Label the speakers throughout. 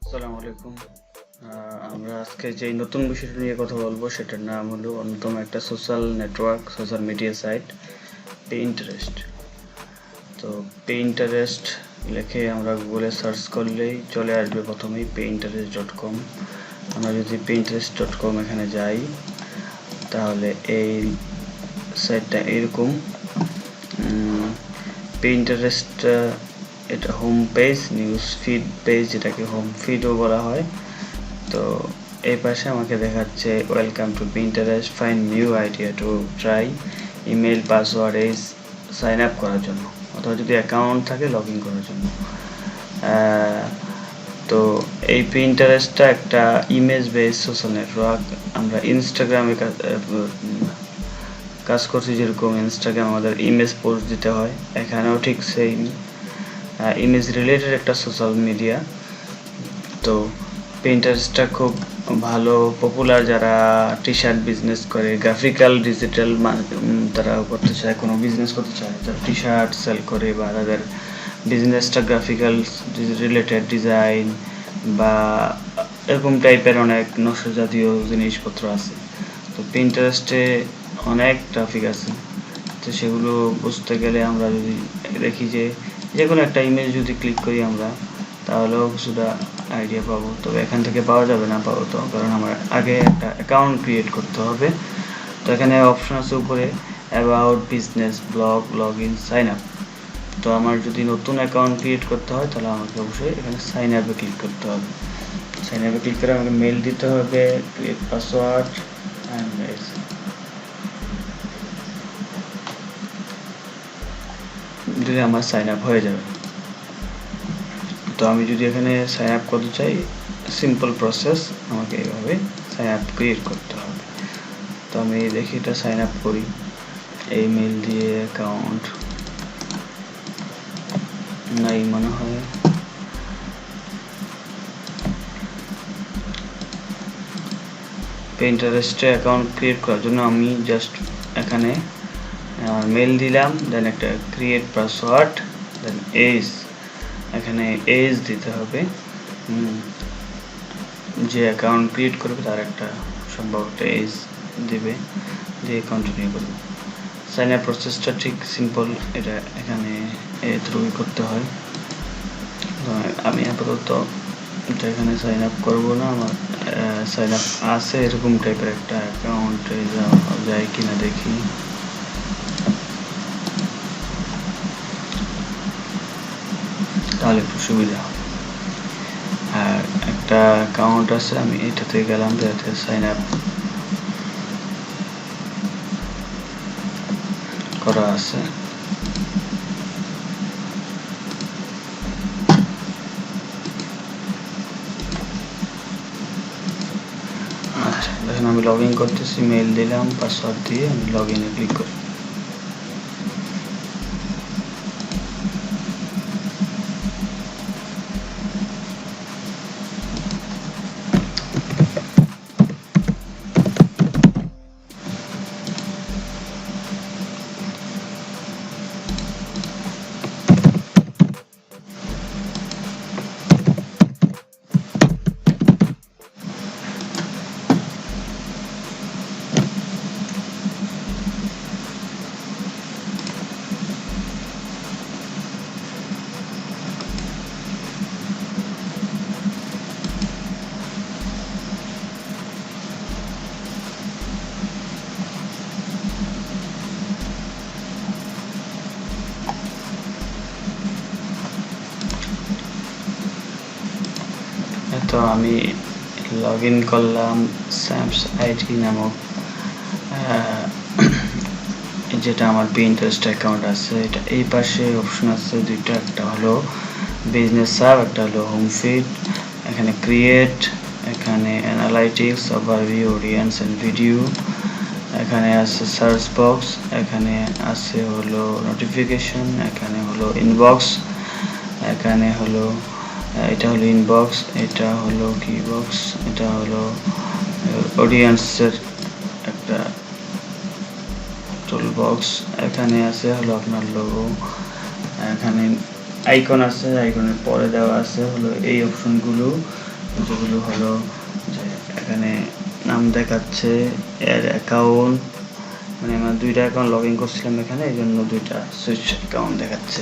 Speaker 1: আসসালামু আলাইকুম। আমরা আজকে যে নতুন বিষয়টা নিয়ে কথা বলবো সেটার নাম হলো অন্যতম একটা social network, social media site Pinterest। তো Pinterest লিখে আমরা গুগলে সার্চ করলেই চলে আসবে প্রথমেই pinterest.com। আমরা যদি pinterest.com এখানে যাই তাহলে এই সাইটটা এরকম। Pinterest এটা home page, news feed page, যেটাকে হোম ফিডও বলা হয়। তো এই পাশে আমাকে দেখাচ্ছে welcome to Pinterest, find new idea to try, email password as sign up করার জন্য, অথবা যদি অ্যাকাউন্ট থাকে লগ ইন করার জন্য। তো এই Pinterestটা একটা ইমেজ বেস সোশ্যাল নেটওয়ার্ক। আমরা ইনস্টাগ্রামে কাজ করছি, যেরকম ইনস্টাগ্রাম আমাদের ইমেজ পোস্ট দিতে হয়, এখানেও ঠিক সেম ইমেজ রিলেটেড একটা সোশ্যাল মিডিয়া। তো Pinterestটা খুব ভালো পপুলার যারা টি শার্ট বিজনেস করে, গ্রাফিক্যাল ডিজিটাল তারা করতে চায়, কোনো বিজনেস করতে চায়, যারা টি শার্ট সেল করে বা তাদের বিজনেসটা গ্রাফিক্যাল রিলেটেড ডিজাইন বা এরকম টাইপের অনেক নকশা জাতীয় জিনিসপত্র আছে। তো Pinterest-এ অনেক ট্রাফিক আছে। তো সেগুলো বুঝতে গেলে আমরা যদি দেখি যে কোনো একটা ইমেজ যদি ক্লিক করি আমরা, তাহলেও কিছুটা আইডিয়া পাবো। তবে এখান থেকে পাওয়া যাবে না পাবো তো, কারণ আমার আগে একটা অ্যাকাউন্ট ক্রিয়েট করতে হবে। তো এখানে অপশন আছে উপরে about, business, blog, log in, sign up. তো আমার যদি নতুন অ্যাকাউন্ট ক্রিয়েট করতে হয় তাহলে আমাকে অবশ্যই এখানে সাইন আপে ক্লিক করতে হবে। সাইন আপে ক্লিক করে আমাকে মেল দিতে হবে, ক্রিয়েট পাসওয়ার্ড অ্যান্ড দিলে আমার সাইন আপ হয়ে যাবে। তো আমি যদি এখানে সাইন আপ করতে চাই, সিম্পল প্রসেস, আমাকে এইভাবে সাইন আপ ক্রিয়েট করতে হবে। তো আমি দেখি এটা সাইন আপ করি, এই মেল দিয়ে অ্যাকাউন্ট নাই মনে হয়। Pinterest-এ অ্যাকাউন্ট ক্রিয়েট করার জন্য আমি জাস্ট এখানে মেল দিলাম, দেন একটা ক্রিয়েট পাসওয়ার্ড, দেন এজ, এখানে এজ দিতে হবে। যে অ্যাকাউন্ট ক্রিয়েট করবে তার একটা সম্ভবত এজ দেবে, দিয়ে কন্টিনিউ করবে। সাইন আপ প্রসেসটা ঠিক সিম্পল, এটা এখানে থ্রুই করতে হয়। আমি আপাতত এটা এখানে সাইন আপ করবো না, আমার সাইন আপ আছে এরকম টাইপের একটা অ্যাকাউন্টে যায় কিনা দেখি। তাহলে একটু সুবিধা হবে। আর একটা অ্যাকাউন্ট আছে, আমি এটাতে গেলাম, যাতে সাইন আপ করা আছে। আচ্ছা, দেখেন আমি লগ ইন করতেছি, মেল দিলাম, পাসওয়ার্ড দিয়ে আমি লগ ইনে ক্লিক করি। তো আমি লগ ইন করলাম স্যামস আইডি নামক যেটা আমার Pinterest অ্যাকাউন্ট আছে। এটা এই পাশে অপশন আছে দুইটা, একটা হলো বিজনেস সাব, একটা হলো হোম ফিড। এখানে ক্রিয়েট, এখানে analytics, overview, audience and video, এখানে আছে সার্চ বক্স, এখানে আছে হলো নোটিফিকেশন, এখানে হলো ইনবক্স, এখানে হলো এটা হলো ইনবক্স, এটা হলো কি বক্স, এটা হলো অডিয়েন্সের একটা টুল বক্স, এখানে আছে হলো আপনার লোগো, এখানে আইকন আছে, আইকনের পরে দেওয়া আছে হলো এই অপশনগুলো। যেগুলো হলো যে এখানে নাম দেখাচ্ছে, এর অ্যাকাউন্ট, মানে আমার 2টা অ্যাকাউন্ট লগ ইন করছিলাম এখানে, এই জন্য 2টা সুইচ অ্যাকাউন্ট দেখাচ্ছে।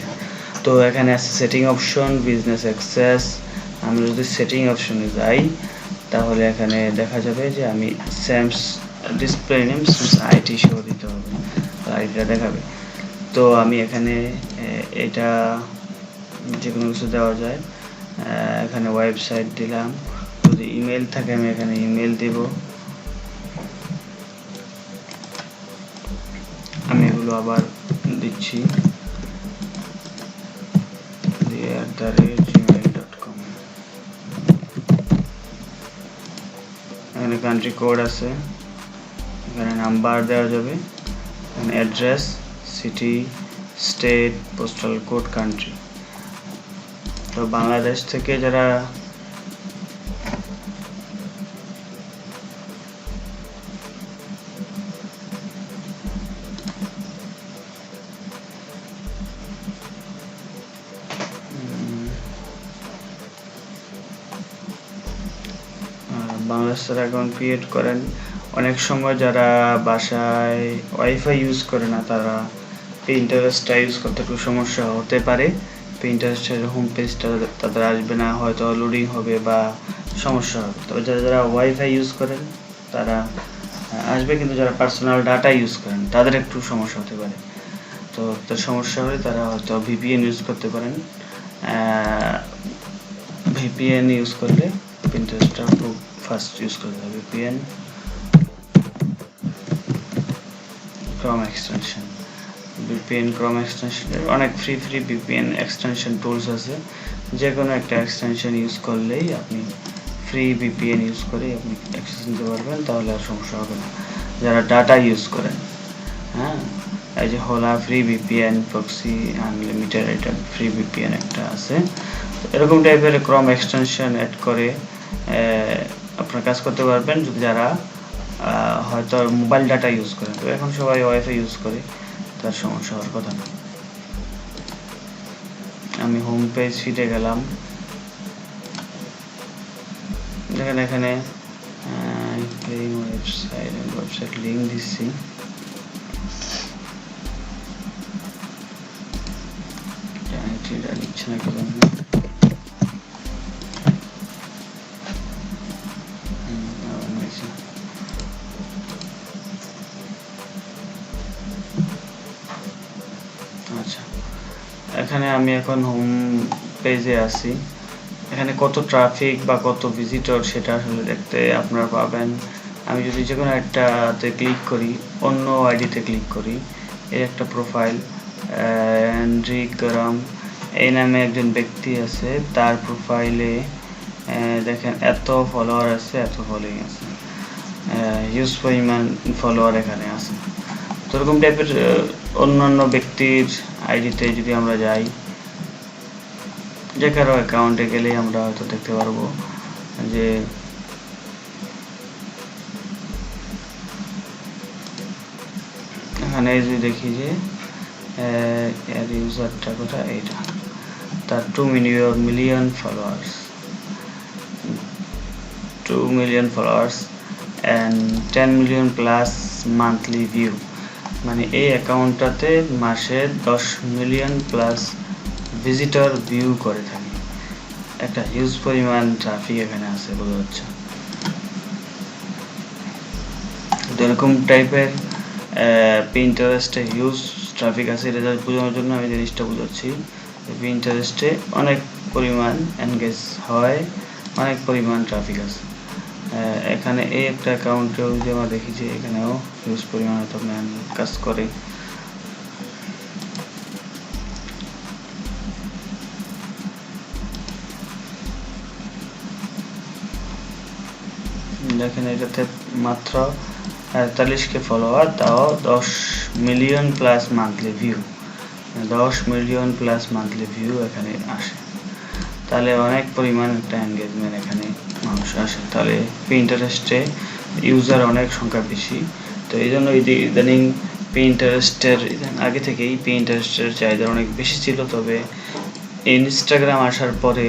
Speaker 1: তো এখানে আছে সেটিং অপশন, বিজনেস অ্যাক্সেস। আমি যদি সেটিং অপশনে যাই তাহলে এখানে দেখা যাবে যে আমি Sam's display name IT show দিতে হবে, আইডিটা দেখাবে। তো আমি এখানে এটা যে কোনো কিছু দেওয়া যায়, এখানে ওয়েবসাইট দিলাম, যদি ইমেল থাকে আমি এখানে ইমেল দিব। আমি এগুলো আবার দিচ্ছি @gmail.com। এখানে কান্ট্রি কোড আছে, এখানে নাম্বার দেওয়া যাবে, এখানে address, city, state, postal code, country. তো বাংলাদেশ থেকে যারা বাংলাদেশের অ্যাকাউন্ট ক্রিয়েট করেন, অনেক সময় যারা বাসায় ওয়াইফাই ইউজ করে না তারা পিন্টারেস্টটা ইউজ করতে একটু সমস্যা হতে পারে। পিন্টারেস্টের হোম পেজটা তাদের আসবে না, হয়তো লোডিং হবে বা সমস্যা হবে। তবে যারা ওয়াইফাই ইউজ করেন তারা আসবে, কিন্তু যারা পার্সোনাল ডাটা ইউজ করেন তাদের একটু সমস্যা হতে পারে। তো তার সমস্যা হলে তারা হয়তো ভিপিএন ইউজ করতে পারেন। ভিপিএন ইউজ করলে পিন্টারেস্টটা খুব ফাস্ট ইউজ করতে হবে। VPN Chrome extension, VPN Chrome এক্সটেনশনের অনেক ফ্রি ভিপিএন এক্সটেনশন টুলস আছে, যে কোনো একটা এক্সটেনশন ইউজ করলেই আপনি ফ্রি ভিপিএন ইউজ করে আপনি অ্যাক্সেস নিতে পারবেন, তাহলে আর সমস্যা হবে না। যারা ডাটা ইউজ করেন, হ্যাঁ, এই যে হোলা ফ্রি ভিপিএন, প্রক্সি আনলিমিটেড, এটা ফ্রি ভিপিএন একটা আছে। এরকম টাইপের ক্রোম এক্সটেনশন অ্যাড করে আপনার কাজ করতে পারবেন, যারা হয়তো মোবাইল ডাটা ইউজ করেন। তো এখন সবাই ওয়াইফাই ইউজ করে, তার সমস্যা হওয়ার কথা না। আমি হোম পেজ ফিরে গেলাম, দেখেন এখানে ওয়েবসাইট লিঙ্ক দিচ্ছি। নিচ্ছে না কেন, আচ্ছা এখানে আমি এখন হোম পেজে আছি। এখানে কত ট্রাফিক বা কত ভিজিটর সেটা আসলে দেখতে আপনারা পাবেন। আমি যদি যে কোনো একটাতে ক্লিক করি, অন্য আইডিতে ক্লিক করি, এই একটা প্রোফাইল এন্ড্রিকরাম এই নামে একজন ব্যক্তি আছে, তার প্রোফাইলে দেখেন এত ফলোয়ার আছে, এত ফলোইং আছে, হিউজ পরিমাণ ফলোয়ার এখানে আছে। তো এরকম টাইপের অন্যান্য ব্যক্তির আইডিতে যদি আমরা যাই, যে কারো অ্যাকাউন্টে গেলেই আমরা হয়তো দেখতে পারবো যে এখানে যদি দেখি যে এর ইউজারটা কোথায়, এইটা তার 2 million followers, 2 million followers and 10 million plus monthly view. মানে এই অ্যাকাউন্টটাতে মাসে 10 মিলিয়ন প্লাস ভিজিটর ভিউ করে থাকে। একটা হিউজ পরিমাণ ট্রাফিক এখানে আছে, বোঝা যাচ্ছে। এরকম টাইপের পিন্টারেস্টে হিউজ ট্রাফিক আছে, এটা বোঝানোর জন্য আমি জিনিসটা বোঝাচ্ছি। পিন্টারেস্টে অনেক পরিমাণ এনগেজ হয়, অনেক পরিমাণ ট্রাফিক আছে। এখানে এই একটা অ্যাকাউন্টেও যদি আমরা দেখি যে এখানেও হিউজ পরিমাণ হয়তো কাজ করে। দেখেন এটাতে মাত্র 43K ফলোয়ার, তাও 10 million plus monthly view, 10 million plus monthly view এখানে আসে। তাহলে অনেক পরিমাণ একটা এনগেজমেন্ট এখানে মানুষ আসে, তাহলে পিন্টারেস্টে ইউজার অনেক সংখ্যা বেশি। তো এই জন্য ইদানিং পিন্টারেস্টের আগে থেকেই পিন্টারেস্টের চাহিদা অনেক বেশি ছিল, তবে ইনস্টাগ্রাম আসার পরে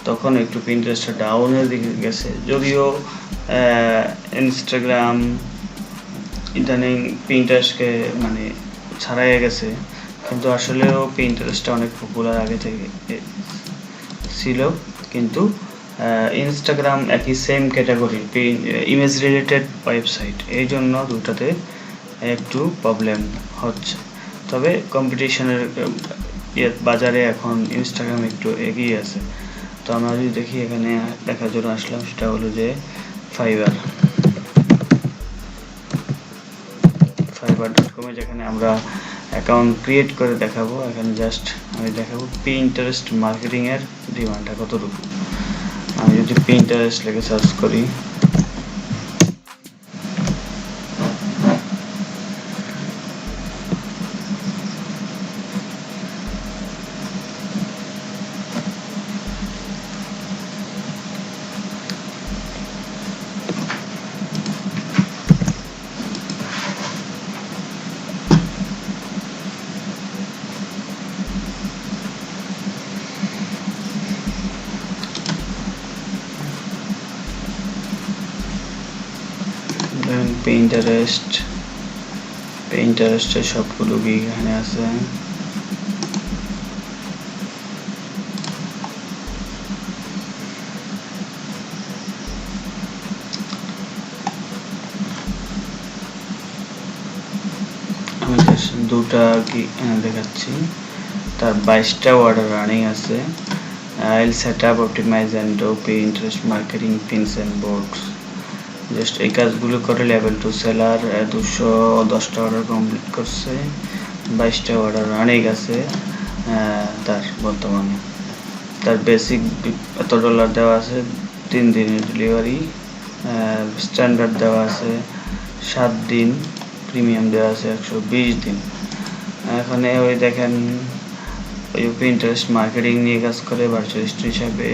Speaker 1: তখন একটু পিন্টারেস্টটা ডাউনের দিকে গেছে, যদিও ইনস্টাগ্রাম ইদানিং পিন্টারেস্টকে মানে ছাড়াই গেছে, কিন্তু আসলেও পিন্টারেস্টটা অনেক পপুলার আগে থেকে ছিল। কিন্তু ইনস্টাগ্রাম একই same category image related website, এই জন্য দুটাতে একটু প্রবলেম হচ্ছে। তবে কম্পিটিশনের বাজারে এখন ইনস্টাগ্রাম একটু এগিয়ে আছে। তো আমরা যদি দেখি, এখানে দেখার জন্য আসলাম, সেটা হলো যে fiverr.com এ যেখানে আমরা অ্যাকাউন্ট ক্রিয়েট করে দেখাবো। এখানে জাস্ট আমি দেখাবো পিন্টারেস্ট মার্কেটিং এর ডিমান্ডটা কতটুকু। আমি যদি পিন্টারেস্ট লিখে সার্চ করি, পিন্টারেস্টের সবগুলো কি এখানে আছে। আমি দুটা কি দেখাচ্ছি, তার 22টা অর্ডার রানিং আছে। I'll set up, optimize and do Pinterest marketing pins and boards. Just এই কাজগুলো করে লেভেল 2 সেলার 210টা অর্ডার কমপ্লিট করছে, 22টা অর্ডার রানিং আছে তার বর্তমানে। তার বেসিক এত ডলার দেওয়া আছে, 3 দিনের ডেলিভারি, স্ট্যান্ডার্ড দেওয়া আছে 7 দিন, প্রিমিয়াম দেওয়া আছে 120 দিন। এখানে ওই দেখেন ওই পিন্টারেস্ট মার্কেটিং নিয়ে কাজ করে, ভার্চুয়াল অ্যাসিস্ট্যান্ট হিসাবে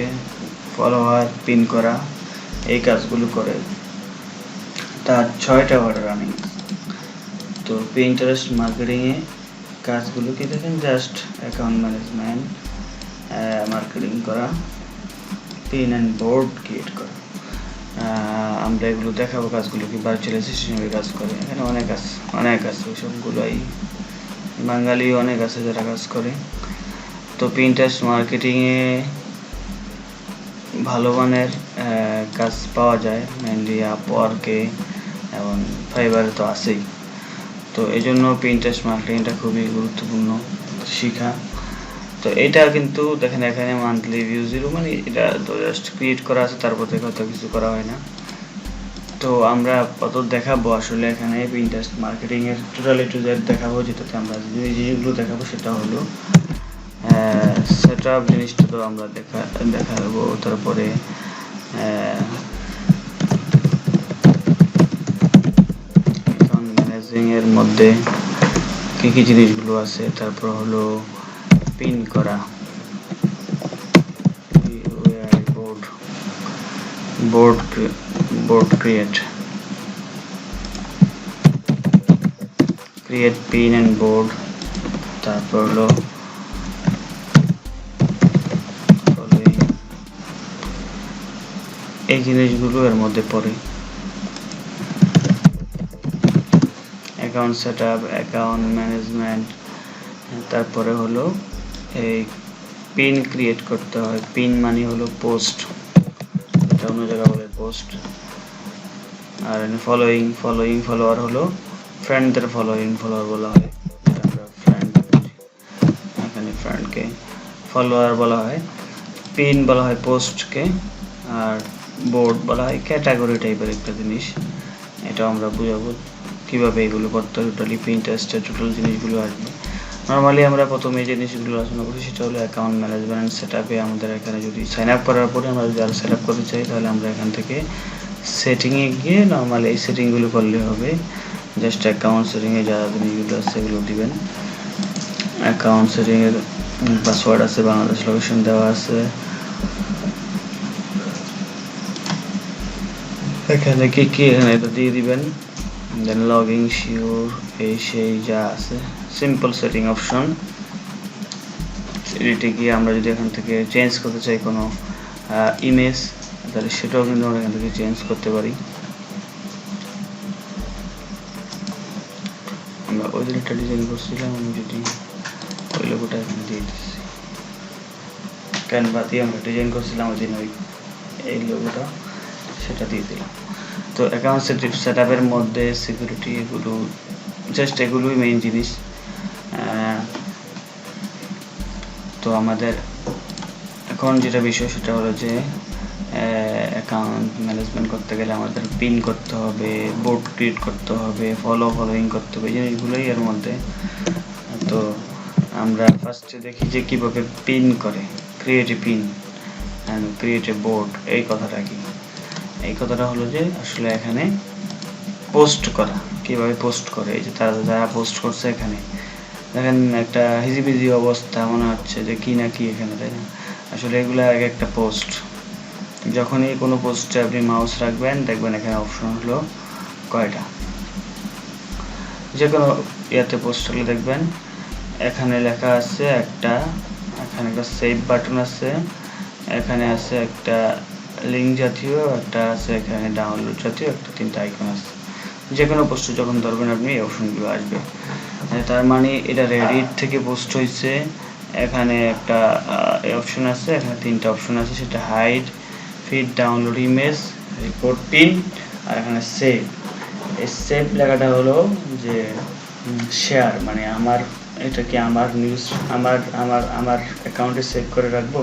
Speaker 1: ফলোয়ার পিন করা, এই কাজগুলো করে। তার 6টা অর্ডার রানিং। তো পিন্টারেস্ট মার্কেটিং এ কাজগুলো কি দেখেন, জাস্ট অ্যাকাউন্ট ম্যানেজমেন্ট, মার্কেটিং করা, পিন অ্যান্ড বোর্ড ক্রিয়েট করা। আমরা এগুলো দেখাবো কাজগুলো কি ভার্চুয়াল অ্যাসিস্ট্যান্ট কাজ করে। এখানে অনেক আছে সবগুলোই বাঙালি অনেক আছে যারা কাজ করে। তো পিন্টারেস্ট মার্কেটিং এ ভালো মানের কাজ পাওয়া যায়, মেনলি আপওয়ার্কে এবং ফাইবারে তো আছেই। তো এই জন্য পিন্টারেস্ট মার্কেটিংটা খুবই গুরুত্বপূর্ণ শিখা। তো এটা কিন্তু দেখেন এখানে মান্থলি ভিউ 0, মানে এটা তো জাস্ট ক্রিয়েট করা আছে, তারপর থেকে হয়তো কিছু করা হয় না। তো আমরা কত দেখাবো আসলে এখানে পিন্টারেস্ট মার্কেটিং এর টোটাল টু জেড দেখাবো, যেটাতে আমরা যে জিনিসগুলো দেখাবো সেটা হলো সেটআপ জিনিসটা তো আমরা দেখাবো। তারপরে অ্যাকাউন্ট ম্যানেজিং এর মধ্যে কি কি জিনিসগুলো আছে, তারপর হলো পিন করা, board create pin and board, তারপর হলো এই জিনিসগুলো এর মধ্যে পড়ে। অ্যাকাউন্ট সেটআপ, অ্যাকাউন্ট ম্যানেজমেন্ট, তারপরে হলো এই পিন ক্রিয়েট করতে হয়। পিন মানে হলো পোস্ট, এটা অন্য জায়গায় বলে পোস্ট। আর ফলোয়ার হলো ফ্রেন্ডদের ফলোয়ার বলা হয়, আমরা ফ্রেন্ড, এখানে ফ্রেন্ডকে ফলোয়ার বলা হয়। পিন বলা হয় পোস্টকে, আর বোর্ড বলা হয় ক্যাটাগরি টাইপের একটা জিনিস। এটা আমরা বুঝাবো কিভাবে এগুলো করতে হয়। টোটালি পিন্টারেস্টের টোটাল জিনিসগুলো আসবে। নর্মালি আমরা প্রথমে যে জিনিসগুলো আলোচনা করি সেটা হলো অ্যাকাউন্ট ম্যানেজমেন্ট সেটআপে। আমাদের এখানে যদি সাইন আপ করার পরে আমরা যদি সেট আপ করতে চাই, তাহলে আমরা এখান থেকে সেটিংয়ে গিয়ে নর্মালি এই সেটিংগুলো করলে হবে। জাস্ট অ্যাকাউন্ট সেটিংয়ে যা জিনিসগুলো আছে সেগুলো দিবেন। অ্যাকাউন্ট সেটিংয়ের পাসওয়ার্ড আছে, বাংলাদেশ লোকেশন দেওয়া আছে, এখানে কি এখানে এটা দিয়ে দিবেন। দেন লগইন শিওর এই সেই যা আছে, সিম্পল সেটিং অপশন। এডিটে গিয়ে আমরা যদি এখান থেকে চেঞ্জ করতে চাই কোনো ইমেজ, তাহলে সেটাও কিন্তু আমরা এখান থেকে চেঞ্জ করতে পারি। আমরা ওই দিনটা ডিজাইন করছিলাম, আমি যদি ওই লোগোটা এখানে দিয়ে দিচ্ছি, ক্যানভা দিয়ে আমরা ডিজাইন করছিলাম ওই দিন ওই এই লোগোটা, সেটা দিয়ে দিলাম। তো অ্যাকাউন্ট সেট আপের মধ্যে সিকিউরিটি এগুলো জাস্ট এগুলোই মেইন জিনিস। তো আমাদের এখন যেটা বিষয় সেটা হলো যে অ্যাকাউন্ট ম্যানেজমেন্ট করতে গেলে আমাদের পিন করতে হবে, বোর্ড ক্রিয়েট করতে হবে, ফলোয়িং করতে হবে, জিনিসগুলোই এর মধ্যে। তো আমরা ফার্স্টে দেখি যে কীভাবে পিন করে, create a pin and create a board. এই কথাটা কি? এই কথাটা হলো যে আসলে এখানে পোস্ট করা, কীভাবে পোস্ট করে। এই যে যারা পোস্ট করছে এখানে দেখেন একটা হিজিবিজি অবস্থা, মনে হচ্ছে যে কি না কি এখানে, তাই না? আসলে এগুলো আগে একটা পোস্ট। যখনই কোনো পোস্টে আপনি মাউস রাখবেন দেখবেন এখানে অপশন হলো কয়টা, যে কোনো ইয়াতে পোস্ট হলে দেখবেন এখানে লেখা আছে একটা, এখানে একটা সেভ বাটন আছে, এখানে আছে একটা লিঙ্ক জাতীয়, একটা আছে এখানে ডাউনলোড জাতীয়, একটা তিনটা আইকন আছে। যে কোনো পোস্টে যখন ধরবেন আপনি এই অপশনগুলো আসবে। তার মানে এটা রেডিট থেকে পোস্ট হয়েছে। এখানে একটা অপশন আছে, এখানে তিনটা অপশন আছে, সেটা hide, feed, download image, report pin, আর এখানে সেভ। এই সেভ লেখাটা হলো যে শেয়ার, মানে আমার এটা কি আমার নিউজ আমার অ্যাকাউন্টে সেভ করে রাখবো,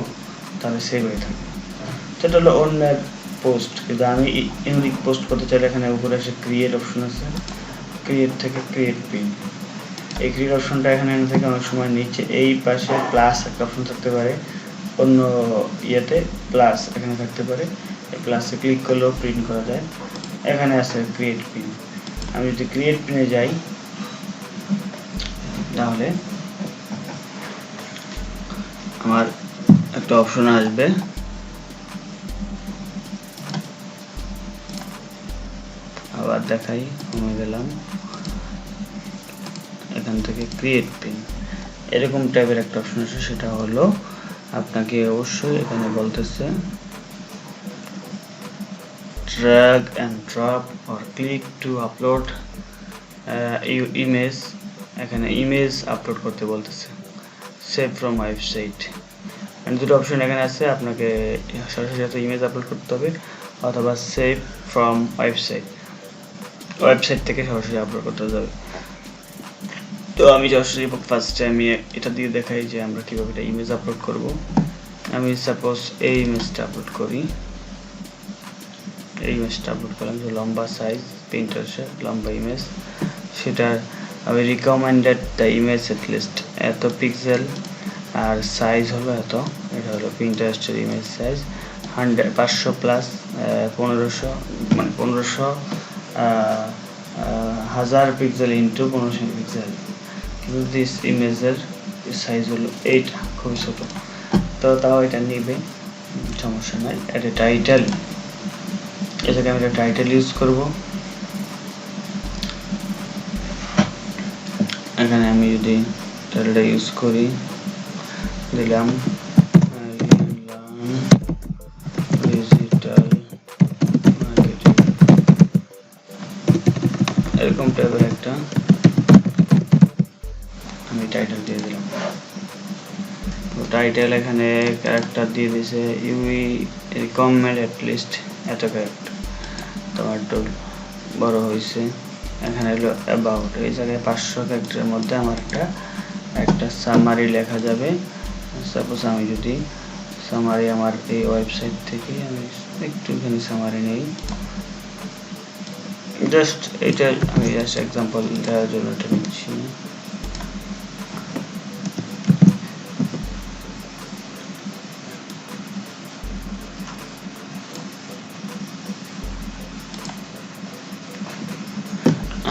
Speaker 1: তাহলে সেভ হয়ে থাকবে। সেটা হলো অন্যের পোস্ট, কিন্তু আমি ইউনিক পোস্ট করতে চাইলে এখানে উপরে এসে ক্রিয়েট অপশন আছে, ক্রিয়েট থেকে ক্রিয়েট পিন। এই ক্রিয়েট অপশনটা এখানে এনে থেকে অনেক সময় নিচে এই পাশে প্লাস একটা অপশন থাকতে পারে, অন্য ইয়েতে প্লাস এখানে থাকতে পারে। এই প্লাসে ক্লিক করলেও প্রিন্ট করা যায়। এখানে আছে ক্রিয়েট পিন। আমি যদি ক্রিয়েট পিনে যাই তাহলে আমার একটা অপশন আসবে, আবার দেখাই, কমে গেলাম, এখান থেকে ক্রিয়েট পিন এরকম টাইপের একটা অপশন আছে। সেটা হলো আপনাকে অবশ্যই এখানে বলতেছে drag and drop or click to upload image, এখানে ইমেজ আপলোড করতে বলতেছে, সেভ ফ্রম ওয়েবসাইট। দুটো অপশন এখানে আছে, আপনাকে সরাসরি হয়তো ইমেজ আপলোড করতে হবে অথবা সেভ ফ্রম ওয়েবসাইট থেকে সরাসরি আপলোড করতে যাবে। তো আমি সরাসরি ফার্স্টে আমি এটা দিয়ে দেখাই যে আমরা কীভাবে একটা ইমেজ আপলোড করব। আমি সাপোজ এই ইমেজটা আপলোড করি, এই ইমেজটা আপলোড করলাম, যে লম্বা সাইজ প্রিন্টারসে লম্বা ইমেজ, সেটা আমি রিকমেন্ডেড দ্য ইমেজ এটলিস্ট এত পিক্সেল আর সাইজ হলো এত। এটা হলো প্রিন্টারেস্টের ইমেজ সাইজ 500 প্লাস 1500, মানে 1500 পিক্সেল ইন্টু 1500 পিক্সেল। কিন্তু দিস ইমেজের সাইজ হলো 8, খুবই ছোট। তো তাও এটা নিবে, সমস্যা নাই। এটা টাইটেল, এটাকে আমি একটা টাইটেল ইউজ করব। এখানে আমি যদি টাইটেলটা ইউজ করি, দিলাম ডিজিটাল মার্কেটিং, এরকম টাইপের একটা আমি টাইটেল দিয়ে দিলাম। তো টাইটেল এখানে ক্যারেক্টার দিয়ে দিয়েছে ইউই রিকমেন্ড অ্যাটলিস্ট এত ক্যারেক্টার, তোমার একটু বড় হয়েছে। এখানে হলো অ্যাবাউট, এই জায়গায় 500 ক্যারেক্টারের মধ্যে আমার একটা সামারি লেখা যাবে। সাপোজ আমি যদি সামারি আমার এই ওয়েবসাইট থেকে আমি একটুখানি সামারি নেই, জাস্ট এটা আমি জাস্ট এক্সাম্পল দেওয়ার জন্য এটা নিচ্ছি।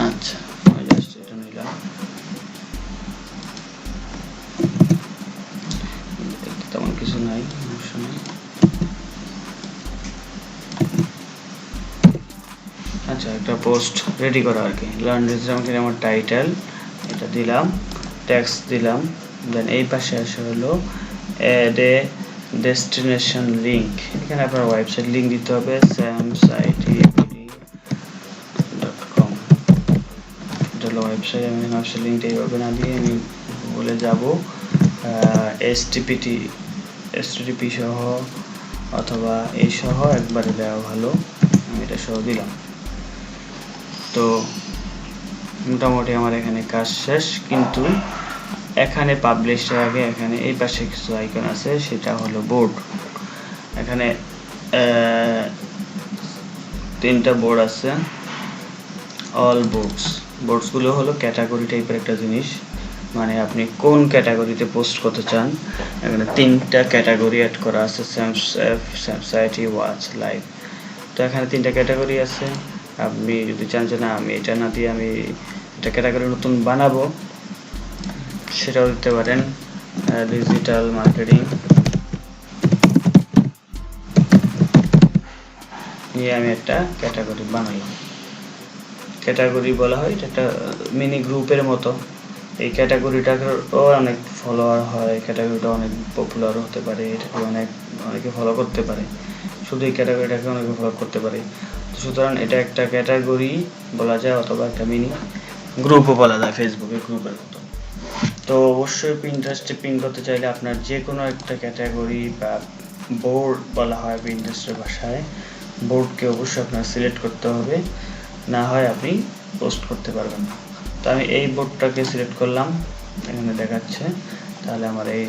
Speaker 1: আচ্ছা, আমি জাস্ট এটা নিলাম, তেমন কিছু নাই, সমস্যা নেই। আচ্ছা, একটা পোস্ট রেডি করা আর কি। লার্ন আমাকে আমার টাইটেল এটা দিলাম, টেক্সট দিলাম, দেন এই পাশে আসে হলো অ্যাড এ ডেস্টিনেশন লিংক, এখানে আপনার ওয়েবসাইট লিংক দিতে হবে samsitebd.com, এটা হলো ওয়েবসাইট। আমি ওয়েবসাইট লিঙ্কটা এইভাবে না দিয়ে আমি গুগলে যাব, HTTP সহ অথবা এই সহ একবারে দেওয়া ভালো, আমি এটা সহ দিলাম। তো মোটামুটি আমার এখানে কাজ শেষ, কিন্তু এখানে পাবলিশের আগে এখানে এই পাশে কিছু আইকন আছে, সেটা হলো বোর্ড। এখানে 3টা বোর্ড আছে, অল বোর্ডসগুলো হলো ক্যাটাগরি টাইপের একটা জিনিস, মানে আপনি কোন ক্যাটাগরিতে পোস্ট করতে চান। এখানে 3টা ক্যাটাগরি অ্যাড করা আছে, স্যামসাইটি, ওয়াচ, লাইভ। তো এখানে 3টা ক্যাটাগরি আছে। আপনি যদি চান যে না আমি এটা না দিয়ে আমি এটা ক্যাটাগরি নতুন বানাবো, সেটাও দিতে পারেন। ডিজিটাল মার্কেটিং নিয়ে আমি একটা ক্যাটাগরি বানালাম। ক্যাটাগরি বলা হয়, এটা একটা মিনি গ্রুপের মতো। এই ক্যাটাগরিটারও অনেক ফলোয়ার হয়, ক্যাটাগরিটা অনেক পপুলার হতে পারে, এটাকে অনেকে ফলো করতে পারে, শুধু এই ক্যাটাগরিটাকে অনেকে ফলো করতে পারে। সুতরাং এটা একটা ক্যাটাগরি বলা যায়, অথবা একটা মিনি গ্রুপও বলা যায়, ফেসবুকের গ্রুপের মতো। তো অবশ্যই পিন্টারেস্টে পিন করতে চাইলে আপনার যে কোনো একটা ক্যাটাগরি বা বোর্ড বলা হয় পিন্টারেস্টের ভাষায়, বোর্ডকে অবশ্যই আপনার সিলেক্ট করতে হবে, না হয় আপনি পোস্ট করতে পারবেন না। তো আমি এই বোর্ডটাকে সিলেক্ট করলাম, এখানে দেখাচ্ছে। তাহলে আমার এই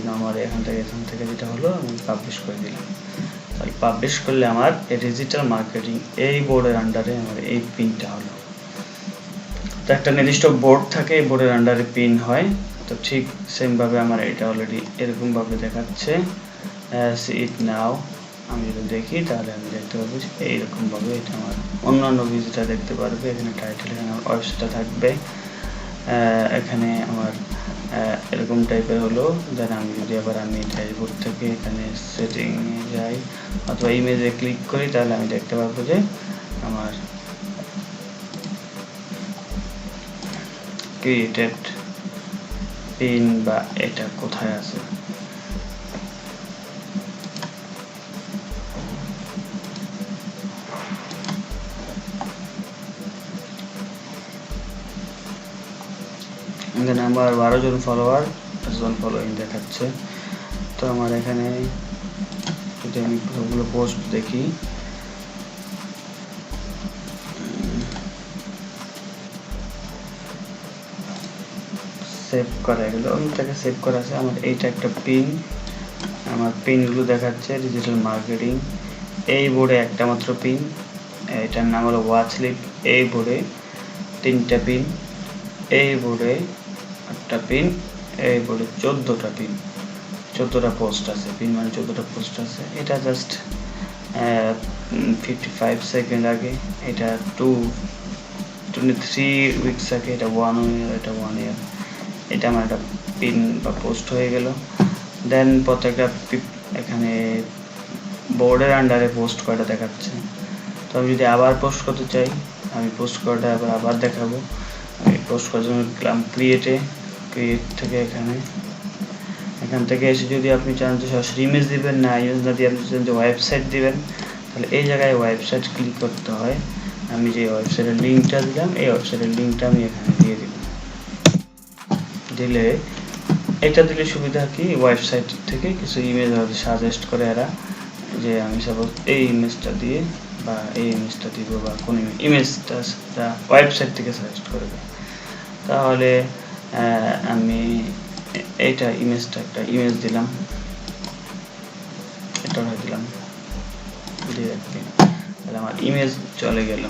Speaker 1: এখান থেকে যেটা হলো আমি পাবলিশ করে দিলাম। তাহলে পাবলিশ করলে আমার এই ডিজিটাল মার্কেটিং এই বোর্ডের আন্ডারে আমার এই পিনটা হলো। তো একটা নির্দিষ্ট বোর্ড থাকে, এই বোর্ডের আন্ডারে পিন হয়। তো ঠিক সেমভাবে আমার এটা অলরেডি এরকমভাবে দেখাচ্ছে, সি ইট নাও। আমি যদি দেখি তাহলে আমি দেখতে পাবো যে এইরকমভাবে এটা আমার অন্যান্য ভিজিটার দেখতে পারবে। এখানে টাইটেল, এখানে আমার ওয়েবসাইটটা থাকবে, এখানে আমার এরকম টাইপের হলো। দেন আমি যদি আবার আমি ড্যাশবোর্ড থেকে এখানে সেটিংয়ে যাই অথবা ইমেজে ক্লিক করি, তাহলে আমি দেখতে পাবো যে আমার ক্রিয়েটেড পিন বা এটা কোথায় আছে। এখানে আমার 12 জন ফলোয়ার, 10 জন ফলোইং দেখাচ্ছে। তো আমার এখানে যদি আমি সবগুলো পোস্ট দেখি, সেভ করা এগুলো অনেকটাকে সেভ করা আছে। আমার এইটা একটা পিন, আমার পিনগুলো দেখাচ্ছে ডিজিটাল মার্কেটিং। এই বোর্ডে একটা মাত্র পিন, এটার নাম হলো ওয়াচ লিভ। এই বোর্ডে 3টা পিন, এই বোর্ডে 8টা পিন, এই বোর্ডে 14টা পিন, 14টা পোস্ট আছে। পিন মানে 14টা পোস্ট আছে। এটা জাস্ট 55 সেকেন্ড আগে, এটা 23 উইকস আগে, এটা 1 ইয়ার, এটা 1 ইয়ার। এটা আমার একটা পিন বা পোস্ট হয়ে গেল। দেন প্রত্যেকটা এখানে বোর্ডের আন্ডারে পোস্ট কয়টা দেখাচ্ছে। তো আমি যদি আবার পোস্ট করতে চাই, আমি পোস্ট করাটা আবার দেখাবো। আমি পোস্ট করার জন্য ক্রিয়েট থেকে এখান থেকে এসে যদি আপনি চান যে সরাসরি ইমেজ দিবেন, না ইমেজ না দিয়ে আপনি চান যে ওয়েবসাইট দিবেন, তাহলে এই জায়গায় ওয়েবসাইট ক্লিক করতে হয়। আমি যে ওয়েবসাইটের লিঙ্কটা দিলাম, এই ওয়েবসাইটের লিঙ্কটা আমি এখানে দিয়ে দিব। দিলে এটা দিলে সুবিধা কি, ওয়েবসাইট থেকে কিছু ইমেজ সাজেস্ট করে এরা, যে আমি সাপোজ এই ইমেজটা দিয়ে বা এই ইমেজটা দিব বা কোন ইমেজটা ওয়েবসাইট থেকে সাজেস্ট করবে। তাহলে আমি এইটা ইমেজটা একটা ইমেজ দিলাম, এটা দিলাম দিয়ে রাখি, তাহলে আমার ইমেজ চলে গেল।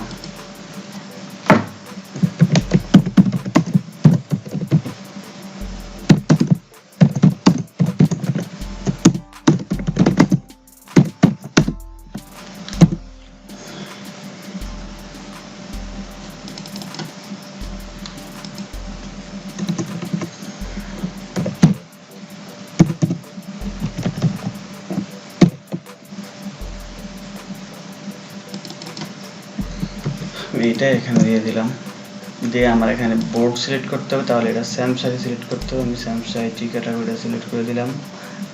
Speaker 1: এটা এখানে দিয়ে দিলাম, দিয়ে আমার এখানে বোর্ড সিলেক্ট করতে হবে। তাহলে এটা স্যামসাইটি সিলেক্ট করতে হবে, আমি স্যামসাইটি ক্যাটাগরিটা সিলেক্ট করে দিলাম।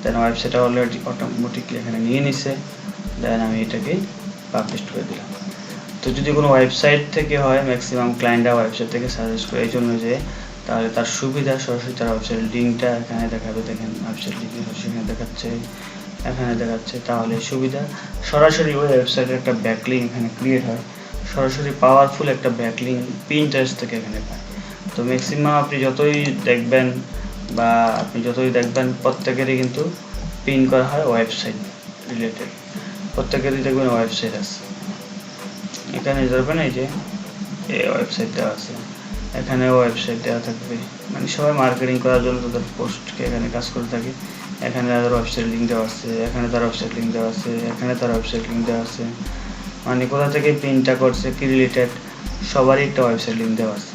Speaker 1: দেন ওয়েবসাইটটা অলরেডি অটোমেটিকলি এখানে নিয়ে নিছে, দেন আমি এটাকে পাবলিশ করে দিলাম। তো যদি কোনো ওয়েবসাইট থেকে হয়, ম্যাক্সিমাম ক্লায়েন্টরা ওয়েবসাইট থেকে সাজেস্ট করে, এই জন্য যে তাহলে তার সুবিধা সরাসরি তার ওয়েবসাইটের লিঙ্কটা এখানে দেখাবে। দেখেন ওয়েবসাইট লিঙ্ক সেখানে দেখাচ্ছে, এখানে দেখাচ্ছে, তাহলে সুবিধা সরাসরি ওই ওয়েবসাইটের একটা ব্যাকলিঙ্ক এখানে ক্রিয়েট হয়, সরাসরি পাওয়ারফুল একটা ব্যাকলিঙ্ক পিন্টারেস্ট থেকে এখানে পায়। তো ম্যাক্সিমাম আপনি যতই দেখবেন প্রত্যেকেরই কিন্তু পিন করা হয় ওয়েবসাইট রিলেটেড, প্রত্যেকেরই দেখবেন ওয়েবসাইট আছে। এখানে যাবেন, এই যে এই ওয়েবসাইট দেওয়া আছে, এখানে ওয়েবসাইট দেওয়া থাকবে, মানে সবাই মার্কেটিং করার জন্য তাদের পোস্টকে এখানে কাজ করে থাকে। এখানে তাদের ওয়েবসাইট লিঙ্ক দেওয়া আছে, এখানে তার ওয়েবসাইট লিঙ্ক দেওয়া আছে, এখানে তার ওয়েবসাইট লিঙ্ক দেওয়া আছে, মানে কোথা থেকে প্রিন্টটা করছে, কি রিলেটেড, সবারই একটা ওয়েবসাইট লিঙ্ক দেওয়া আছে,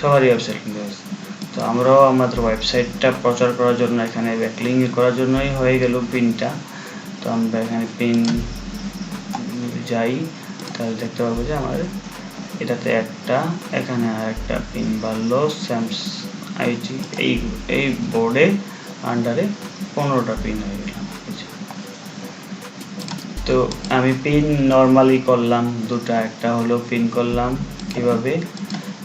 Speaker 1: সবারই ওয়েবসাইট লিঙ্ক দেওয়া আছে। তো আমরাও আমাদের ওয়েবসাইটটা প্রচার করার জন্য এখানে ব্যাকলিঙ্ক করার জন্যই হয়ে গেল পিনটা। তো আমরা এখানে পিন যাই, তাহলে দেখতে পারবো যে আমার এটাতে একটা, এখানে আর একটা পিন বাড়লো, স্যামস আইটি এই বোর্ডে আন্ডারে 15টা পিন হয়ে গেল। তো আমি পিন নর্মালি করলাম দুটা, একটা হলো পিন করলাম কিভাবে,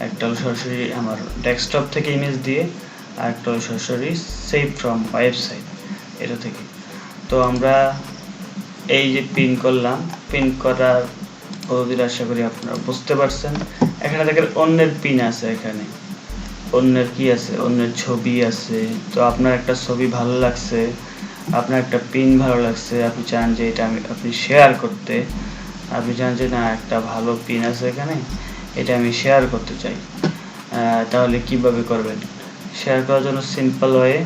Speaker 1: একটা হলো সরাসরি আমার ডেস্কটপ থেকে ইমেজ দিয়ে, আর একটা হলো সরাসরি সেভ ফ্রম ওয়েবসাইট এটা থেকে। তো আমরা এই যে পিন করলাম, পিন করার পদ্ধতিটা আশা করি আপনারা বুঝতে পারছেন। এখানে দেখেন অন্যের পিন আছে, এখানে অন্যের কি আছে, অন্যের ছবি আছে। তো আপনার একটা ছবি ভালো লাগছে, আপনার একটা পিন ভালো লাগছে, আপনি চান যে এটা আপনি শেয়ার করতে, আপনি চান যে না একটা ভালো পিন আছে এখানে, এটা আমি শেয়ার করতে চাই। তাহলে কিভাবে করবেন? শেয়ার করার জন্য সিম্পল ওয়ে,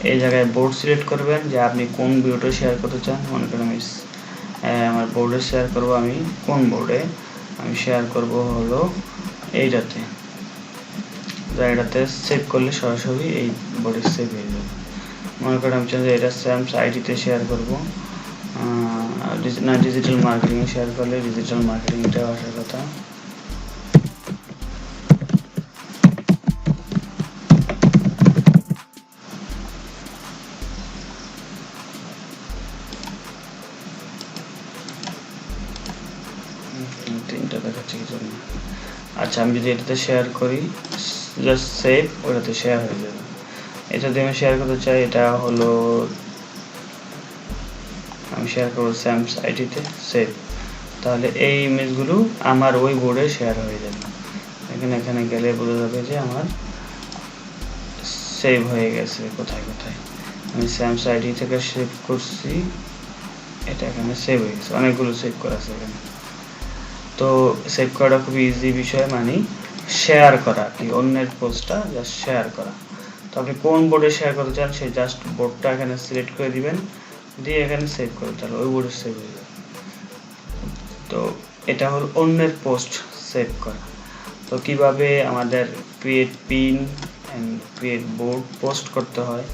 Speaker 1: এই জায়গায় বোর্ড সিলেক্ট করবেন যে আপনি কোন ভিডিওটা শেয়ার করতে চান। মনে করেন আমি আমার বোর্ডে শেয়ার করব, আমি কোন বোর্ডে আমি শেয়ার করব হলো এইটাতে, এটাতে সেভ করলে সরাসরি এই বোর্ডে সেভ হয়ে যাবে। মনে করেন আমি চাই যে এটা স্যামস আইডিতে শেয়ার করব, না ডিজিটাল মার্কেটিং শেয়ার করলে ডিজিটাল মার্কেটিংটা আসার কথা। তিনটা দেখাচ্ছে কি জন্য। আচ্ছা, আমি যদি এটাতে শেয়ার করি, জাস্ট সেভ, ওটাতে শেয়ার হয়ে যাবে। এটাতে আমি শেয়ার করতে চাই, এটা হলো আমি শেয়ার করবো স্যামস আইডিতে, সেভ। তাহলে এই ইমেজগুলো আমার ওই বোর্ডে শেয়ার হয়ে যাবে। এখানে গেলে বোঝা যাবে যে আমার সেভ হয়ে গেছে কোথায় কোথায়। আমি স্যামস আইডি থেকে সেভ করছি, এটা এখানে সেভ হয়ে গেছে, অনেকগুলো সেভ করা আছে এখানে। তো সেভ করাটা খুব ইজি বিষয়, মানে শেয়ার করা, কি অন্যের পোস্টটা জাস্ট শেয়ার করা। তো আপনি কোন বোর্ডে শেয়ার করতে চান, সেই জাস্ট বোর্ডটা এখানে সিলেক্ট করে দিবেন, দিয়ে এখানে সেভ করে, তাহলে ওই বোর্ডে সেভ হয়ে যাবে। তো এটা হলো অন্যের পোস্ট সেভ করা। তো কিভাবে আমাদের create pin and create board post করতে হয়,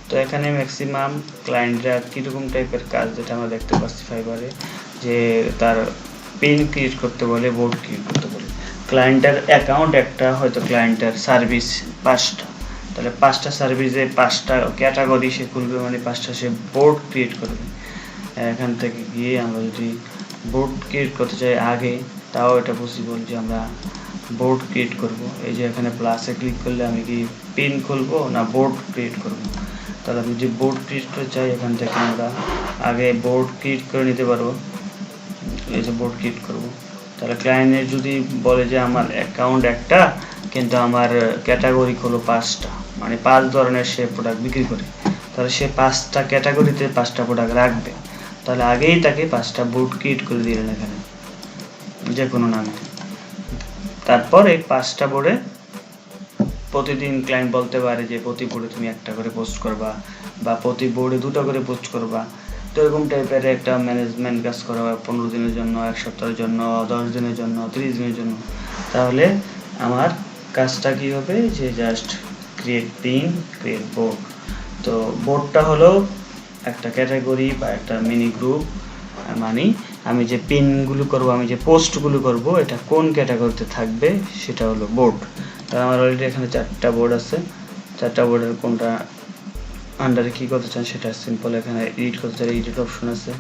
Speaker 1: তো এখানে ম্যাক্সিমাম ক্লায়েন্টরা কীরকম টাইপের কাজ, যেটা আমরা দেখতে পাচ্ছি ফাইবারে, যে তার পিন ক্রিয়েট করতে বলে, বোর্ড ক্রিয়েট করতে বলে। ক্লায়েন্টের অ্যাকাউন্ট একটা, হয়তো ক্লায়েন্টের সার্ভিস 5টা, তাহলে 5টা সার্ভিসে 5টা ক্যাটাগরি সে খুলবে, মানে 5টা সে বোর্ড ক্রিয়েট করবে। এখান থেকে গিয়ে আমরা যদি বোর্ড ক্রিয়েট করতে চাই আগে, তাও এটা পসিবল যে আমরা বোর্ড ক্রিয়েট করব। এই যে এখানে প্লাসে ক্লিক করলে আমি কি পিন খুলবো না বোর্ড ক্রিয়েট করব। তাহলে আমি যদি বোর্ড ক্রিয়েট করতে চাই, এখান থেকে আমরা আগে বোর্ড ক্রিয়েট করে নিতে পারবো। এই যে বোর্ড ক্রিয়েট করব, তাহলে ক্লায়েন্টের যদি বলে যে আমার অ্যাকাউন্ট একটা, কিন্তু আমার ক্যাটাগরি হলো 5টা, মানে 5 ধরনের সে প্রোডাক্ট বিক্রি করে, তাহলে সে 5টা ক্যাটাগরিতে 5টা প্রোডাক্ট রাখবে। তাহলে আগেই তাকে 5টা বোর্ড ক্রিয়েট করে দিলেন এখানে যে কোনো নামে। তারপর এই 5টা বোর্ডে প্রতিদিন ক্লায়েন্ট বলতে পারে যে প্রতি বোর্ডে তুমি একটা করে পোস্ট করবা, বা প্রতি বোর্ডে 2টা করে পোস্ট করবা। তো এরকম টাইপের একটা ম্যানেজমেন্ট কাজ করা হয় 15 দিনের জন্য, 1 সপ্তাহের জন্য, 10 দিনের জন্য, 30 দিনের জন্য। তাহলে আমার কাজটা কি হবে, যে just create pin, create board. তো বোর্ডটা হলো একটা ক্যাটাগরি বা একটা মিনি গ্রুপ, মানে আমি যে পিনগুলো করব, আমি যে পোস্টগুলো করব, এটা কোন ক্যাটাগরিতে থাকবে সেটা হলো বোর্ড। তাহলে আমার অলরেডি এখানে 4টা বোর্ড আছে, 4টা বোর্ডের কোনটা আন্ডারে কী করতে চান সেটা সিম্পল। এখানে এডিট করতে চান, এডিট অপশন আছে।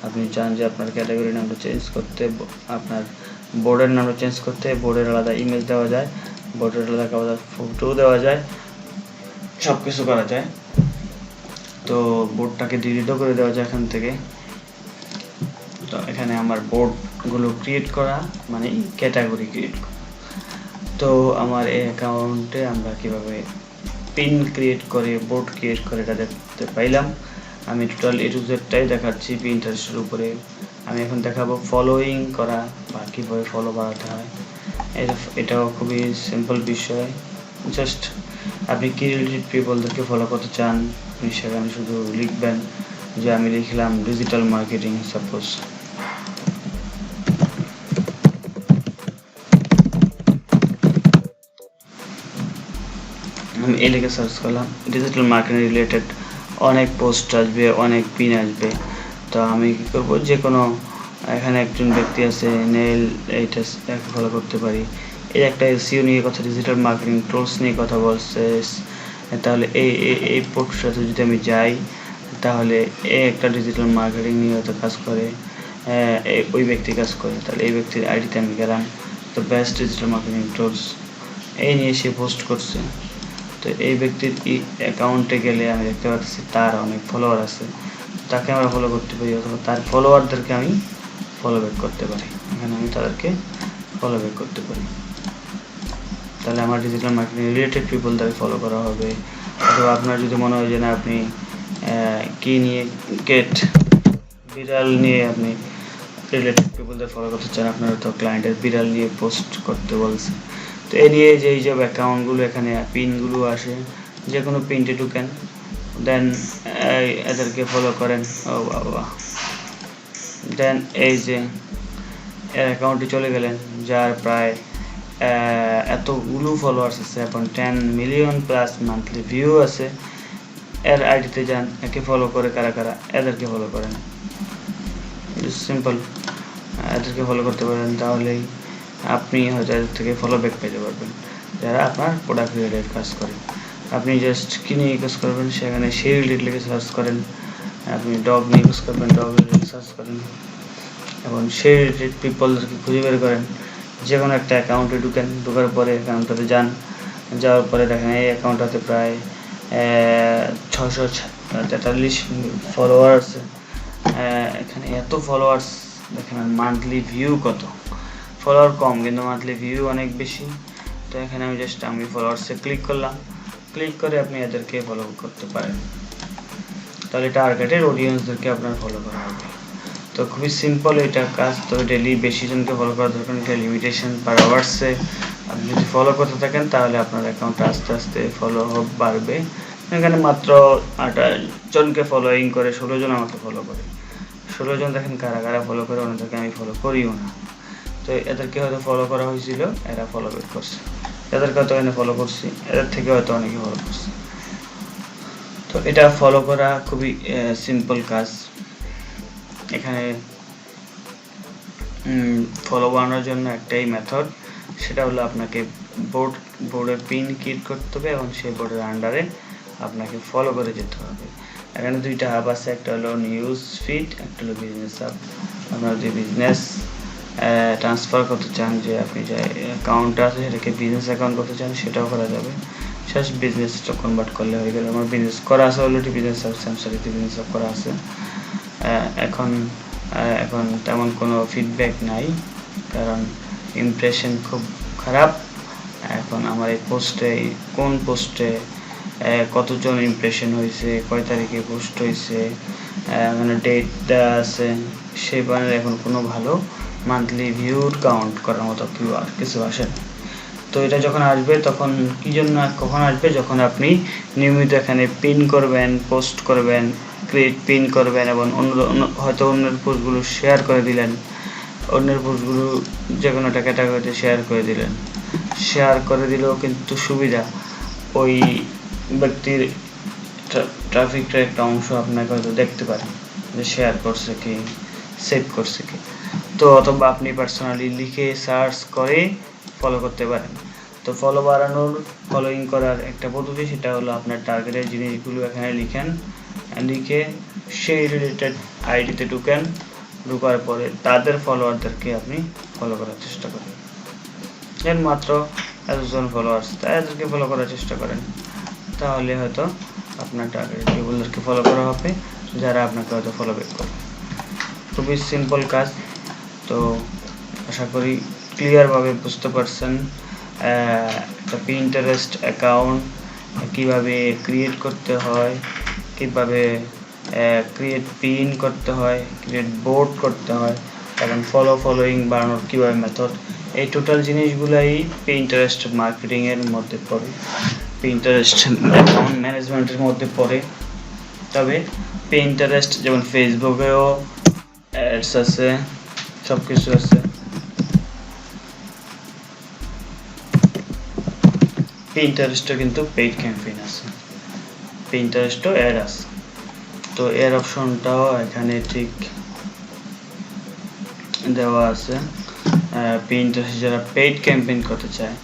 Speaker 1: আপনি চান যে আপনার ক্যাটাগরি নামটা চেঞ্জ করতে, আপনার বোর্ডের নামটা চেঞ্জ করতে, বোর্ডের আলাদা ইমেজ দেওয়া যায়, বোর্ডের আলাদা ফটো দেওয়া যায়, সব কিছু করা যায়। তো বোর্ডটাকে ডিলিটও করে দেওয়া যায় এখান থেকে। তো এখানে আমার বোর্ডগুলো ক্রিয়েট করা মানে ক্যাটাগরি ক্রিয়েট করা। তো আমার এই অ্যাকাউন্টে আমরা কীভাবে পিন ক্রিয়েট করে বোর্ড ক্রিয়েট করে এটা দেখতে পাইলাম। আমি টোটাল এ টু জেডটাই দেখাচ্ছি পিন্টারেস্টের উপরে। আমি এখন দেখাবো ফলোইং করা বা কীভাবে ফলো বাড়াতে হয়। এটাও খুবই সিম্পল বিষয়। জাস্ট আপনি কি রিলেটেড পিপলদেরকে ফলো করতে চান, আপনি সেখানে শুধু লিখবেন যে আমি লিখলাম ডিজিটাল মার্কেটিং সাপোজ। আমি এই লিখে সার্চ করলাম, ডিজিটাল মার্কেটিং রিলেটেড অনেক পোস্ট আসবে, অনেক পিন আসবে। তো আমি কী করবো, যে কোনো এখানে একজন ব্যক্তি আছে নেল, এইটা ফলো করতে পারি। এই একটা এসইও নিয়ে কথা, ডিজিটাল মার্কেটিং টুলস নিয়ে কথা বলছে। তাহলে এই পোস্টটাতে যদি আমি যাই, তাহলে এই একটা ডিজিটাল মার্কেটিং নিয়ে হয়তো কাজ করে, ওই ব্যক্তি কাজ করে। তাহলে এই ব্যক্তির আইডিতে আমি গেলাম, তো বেস্ট ডিজিটাল মার্কেটিং টুলস এই নিয়ে সে পোস্ট করছে। তো এই ব্যক্তির অ্যাকাউন্টে গেলে আমি দেখতে পাচ্ছি তার অনেক ফলোয়ার আছে, তাকে আমরা ফলো করতে পারি, অথবা তার ফলোয়ারদেরকে আমি ফলো ব্যাক করতে পারি। এখানে আমি তাদেরকে ফলো ব্যাক করতে পারি। তাহলে আমার ডিজিটাল মার্কেটিং রিলেটেড পিপলদের ফলো করা হবে। অথবা আপনার যদি মনে হয় যে না আপনি কি নিয়ে বিড়াল নিয়ে আপনি রিলেটেড পিপলদের ফলো করতে চান, আপনারা তো ক্লায়েন্টের বিড়াল নিয়ে পোস্ট করতে বলছে, তো এই নিয়ে যে এইসব অ্যাকাউন্টগুলো এখানে পিনগুলো আসে, যে কোনো পিনটে ঢুকেন, দেন এদেরকে ফলো করেন। ও বাবা, দেন এই যে এর অ্যাকাউন্টে চলে গেলেন, যার প্রায় এতগুলো ফলোয়ার্স আছে, এখন 10 মিলিয়ন প্লাস মান্থলি ভিউ আছে। এর আইডিতে যান, একে ফলো করে কারা কারা, এদেরকে ফলো করেন। সিম্পল, এদেরকে ফলো করতে পারেন, তাহলেই আপনি হয়তো এদের থেকে ফলো ব্যাক পেতে পারবেন, যারা আপনার প্রোডাক্ট রিলেটেড কাজ করে। আপনি জাস্ট কি নিয়ে কাজ করবেন, সেখানে সেই রিলেটেড লিখে সার্চ করেন। আপনি ডগ নিয়ে কাজ করবেন, ডগ রিলেটেড সার্চ করেন, এবং সেই রিলেটেড পিপলদেরকে খুঁজে বের করেন। যে কোনো একটা অ্যাকাউন্টে ঢুকেন, ঢোকার পরে অ্যাকাউন্টটাতে যান, যাওয়ার পরে দেখেন এই অ্যাকাউন্টটাতে প্রায় 643 ফলোয়ার আছে। এখানে এত ফলোয়ার্স দেখেন, মান্থলি ভিউ কত, ফলোয়ার কম কিন্তু মান্থলি ভিউ অনেক বেশি। তো এখানে আমি ফলোয়ার্সে ক্লিক করলাম, ক্লিক করে আপনি এদেরকে ফলো করতে পারেন। তাহলে টার্গেটেড অডিয়েন্সদেরকে আপনার ফলো করা হবে। তো খুবই সিম্পল এটা কাজ। তো ডেলি বেশি জনকে ফলো করার দরকার নেই, লিমিটেশন পার আওয়ার্সে আপনি যদি ফলো করতে থাকেন, তাহলে আপনার অ্যাকাউন্টটা আস্তে আস্তে ফলো বাড়বে। এখানে মাত্র 28 জনকে ফলোইং করে, 16 জন আমাকে ফলো করে। 16 জন দেখেন কারা কারা ফলো করে, ওনাদেরকে আমি ফলো করিও না। তো এদেরকে হয়তো ফলো করা হয়েছিল, এরা ফলো ব্যাক করছে। এদেরকে হয়তো এনে ফলো করছি, এদের থেকে হয়তো অনেকে ফলো করছে। তো এটা ফলো করা খুবই সিম্পল কাজ। এখানে ফলো বানানোর জন্য একটাই মেথড, সেটা হলো আপনাকে বোর্ডের পিন ক্রিয়েট করতে হবে এবং সেই বোর্ডের আন্ডারে আপনাকে ফলো করে যেতে হবে। এখানে দুইটা হাব আছে, একটা হলো নিউজ ফিড, একটা হলো বিজনেস হাব। আপনারা যদি বিজনেস ট্রান্সফার করতে চান, যে আপনি যে অ্যাকাউন্টটা আছে সেটাকে বিজনেস অ্যাকাউন্ট করতে চান, সেটাও করা যাবে। জাস্ট বিজনেসটা কনভার্ট করলে হয়ে গেল। আমার বিজনেস করা আছে অলরেডি, বিজনেস হাব স্যামসাংতে বিজনেস হাব করা আছে। এখন তেমন কোনো ফিডব্যাক নাই, কারণ ইমপ্রেশন খুব খারাপ। এখন আমার এই পোস্টে, কোন পোস্টে কতজন ইমপ্রেশন হয়েছে, কয় তারিখে পোস্ট হয়েছে, মানে ডেট দেওয়া আছে, সেই বানের এখন কোনো ভালো মান্থলি ভিউর কাউন্ট করার মতো কিছু আসে না। তো এটা যখন আসবে, তখন কখন আসবে, যখন আপনি নিয়মিত এখানে পিন করবেন, পোস্ট করবেন, ক্রিয়েট পিন করবেন, এবং হয়তো অন্যের পোস্টগুলো শেয়ার করে দিলেন, অন্যের পোস্টগুলো যে কোনো একটা ক্যাটাগরিতে শেয়ার করে দিলেন। শেয়ার করে দিলেও কিন্তু সুবিধা, ওই ব্যক্তির ট্রাফিকটার একটা অংশ আপনাকে হয়তো দেখতে পারেন যে শেয়ার করছে কি, সেভ করছে কি। তো অথবা আপনি পার্সোনালি লিখে সার্চ করে ফলো করতে পারেন। তো ফলো বাড়ানোর ফলোইং করার একটা পদ্ধতি, সেটা হলো আপনার টার্গেটের জিনিসগুলো এখানে লিখেন, লিখে সেই রিলেটেড আইডিতে ঢোকার পরে তাদের ফলোয়ারদেরকে আপনি ফলো করার চেষ্টা করেন। এর মাত্র এতজন ফলোয়ার্স, তাই এদেরকে ফলো করার চেষ্টা করেন, তাহলে হয়তো আপনার টার্গেট পিপলদেরকে ফলো করা হবে যারা আপনাকে হয়তো ফলো ব্যাক করবে। খুবই সিম্পল কাজ। তো আশা করি ক্লিয়ারভাবে বুঝতে পারছেন একটা পিন্টারেস্ট অ্যাকাউন্ট কিভাবে ক্রিয়েট করতে হয়, কিভাবে ক্রিয়েট পিন করতে হয়, ক্রিয়েট বোর্ড করতে হয়, এবং ফলোইং বাড়ানোর কীভাবে মেথড, এই টোটাল জিনিসগুলাই পিন্টারেস্ট মার্কেটিংয়ের মধ্যে পড়ে, পিন্টারেস্ট অ্যাকাউন্ট ম্যানেজমেন্টের মধ্যে পড়ে। তবে পিন্টারেস্ট যেমন ফেসবুকেও অ্যাডস আছে, সব কিছু আছে, পিন্টারেস্টও কিন্তু পেইড ক্যাম্পেইন আছে, পিন্টারেস্টও অ্যাড আছে। তো এর অপশনটাও এখানে ঠিক দেওয়া আছে। পিন্টারেস্ট যারা পেইড ক্যাম্পেইন করতে চায়,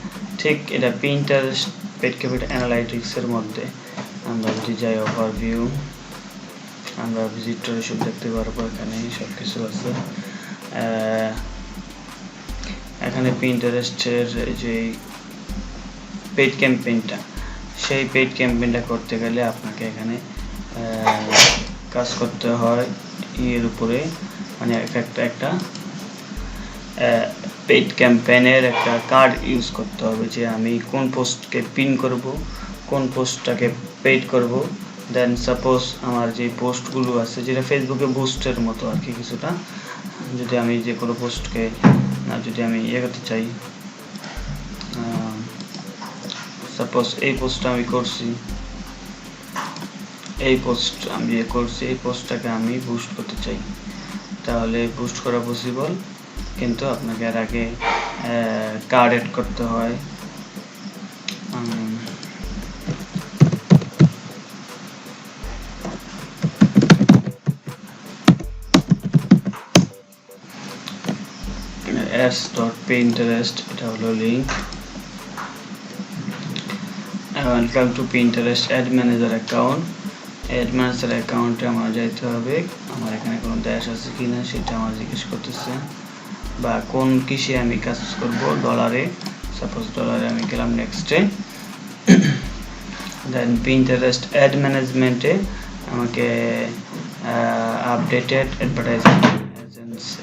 Speaker 1: ঠিক এটা পিন্টারেস্ট পেইড ক্যাম্পেইন অ্যানালাইটিক্সের মধ্যে আমরা যদি যাই ওভারভিউ, আমরা ভিজিটর এসব দেখতে পারবো, এখানে সব কিছু আছে। এখানে পিন্টারেস্টের যে পেইড ক্যাম্পেইনটা, সেই পেইড ক্যাম্পেইনটা করতে গেলে আপনাকে এখানে কাজ করতে হয় এর উপরে, মানে একটা পেইড ক্যাম্পেইনের একটা কার্ড ইউজ করতে হবে, যে আমি কোন পোস্টকে পিন করব, কোন পোস্টটাকে পেইড করব। দেন সাপোজ আমার যে পোস্টগুলো আছে, যেটা ফেসবুকে বুস্টের মতো আর কি কিছুটা, যদি আমি যে কোনো পোস্টকে যদি আমি করতে চাই, সাপোজ এই পোস্টটা আমি করছি, এই পোস্টটাকে আমি বুস্ট করতে চাই, তাহলে বুস্ট করা পসিবল, কিন্তু আপনাকে এর আগে কার্ড এড করতে হয়। ads.pinterest, এটা হলো link. Welcome to Pinterest add manager account. Add manager অ্যাকাউন্টে আমার যাইতে হবে, আমার এখানে কোনো ড্যাশ আছে কিনা সেটা আমার জিজ্ঞেস করতেছে, বা কোন কিসে আমি কাজ করব, ডলারে, সাপোজ ডলারে আমি গেলাম নেক্সটে। দেন পিন্টারেস্ট অ্যাড ম্যানেজমেন্টে আমাকে আপডেটেড অ্যাডভার্টাইজমেন্ট